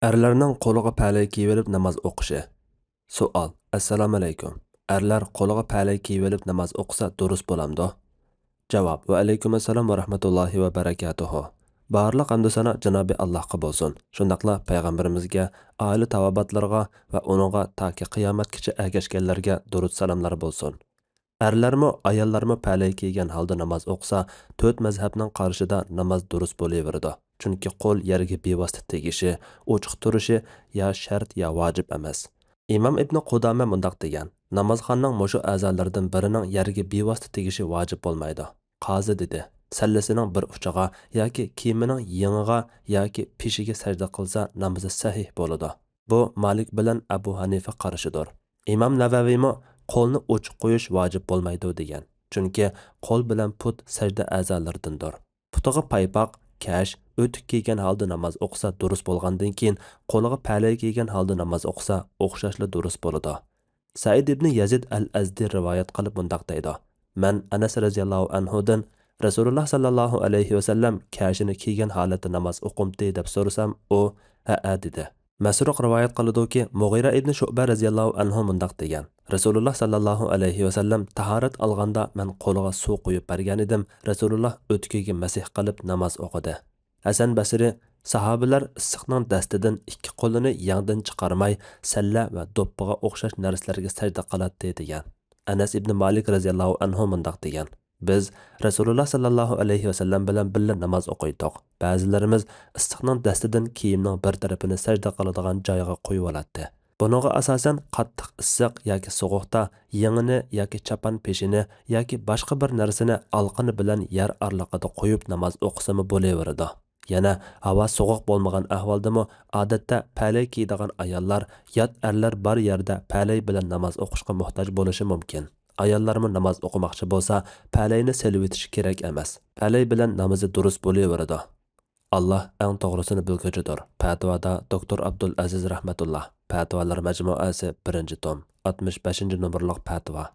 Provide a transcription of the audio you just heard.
Erlarning qo'liga palay kiyib namoz o'qishi. Savol. Assalomu alaykum. Erlar qo'liga palay kiyib namoz o'qisa durust bo'lamdi? Javob. Va alaykum assalom va rahmatullohi va barakatuhu. Barliq hamd sana Janobi Allohga bo'lsin. Shundaqla payg'ambarimizga, oila tavobatlarga va uningga toki qiyomatgacha ergashganlarga durud salomlar bo'lsin. Erlarmi, ayollarmi palay kiygan holda namoz o'qisa, to'rt mazhabning qarshida namoz durust bo'laveradi. Chunki qo'l yerga bevosita tegishi, ochiq turishi ya shart ya vojib emas. Imom Ibn Qudama mundaq degan: namozxonning mushu a'zolaridan birining yerga bevosita tegishi vojib bo'lmaydi. Qozi dedi: sallasining bir uchiga yoki kiyimining yeng'iga yoki peshiga sajda qilsa namozi sahih bo'ladi. Bu Malik bilan Abu Hanifa qarishidir. Imom Navaviymi qo'lni ochiq qo'yish vojib bo'lmaydi degan. Chunki qo'l bilan put sajda a'zolaridandir. Putiga paypoq, kash, o'tik kiygan holda namoz o'qisa durust bo'lgandan keyin qo'liga palay kiygan holda namoz o'qisa o'xshashli durust bo'ladi. Said ibn Yazid al-Azdi rivoyat qilib mundaq deydi: "Men Anas radhiyallohu anhudan Rasululloh sallallohu alayhi va sallam kashini kiygan holatda namoz o'qimdi deb so'rasam, u ha dedi." Masruq rivoyat qiladi-ki, Mughira ibn Shu'ba radhiyallohu anhu mundaq degan: Rasululloh sallallohu alayhi va sallam tahorat olganda men qo'liga suv quyib bergan edim. Rasululloh o'tkiga masih qilib namoz o'qidi. Hasan Basri: sahobalar issiqning dastidan ikki qo'lini yangdan chiqarmay, salla va do'ppiga o'xshash narsalarga sajda qiladi degan. Anas ibn Malik radhiyallohu anhu mundaq degan: biz Rasululloh sallallohu alayhi va sallam bilan birga namoz o'qiydik. Ba'zilarimiz issiqning dastidan kiyimning bir tarafini sajda qiladigan joyga qo'yib oladi. Buningga asosan qattiq issiq yoki sovuqda yengini yoki chapan peshini yoki boshqa bir narsani alqini bilan yer arliqida qo'yib namoz o'qisimi bo'laveradi. Yana havo sovuq bo'lmagan ahvoldami odatda palay kiydigan ayollar yot erlar bor yerda palay bilan namoz o'qishga muhtoj bo'lishi mumkin. Ayollarmi namoz o'qimoqchi bo'lsa, palayni selib etishi kerak emas. Palay bilan namozi durust bo'laveradi. Allah eng to'g'risini bilguchidir. Fatvoda Dr. Abdul Aziz rahmatullah. Fatvolar majmuasi 1-tom, 65-nomerlik fatvo.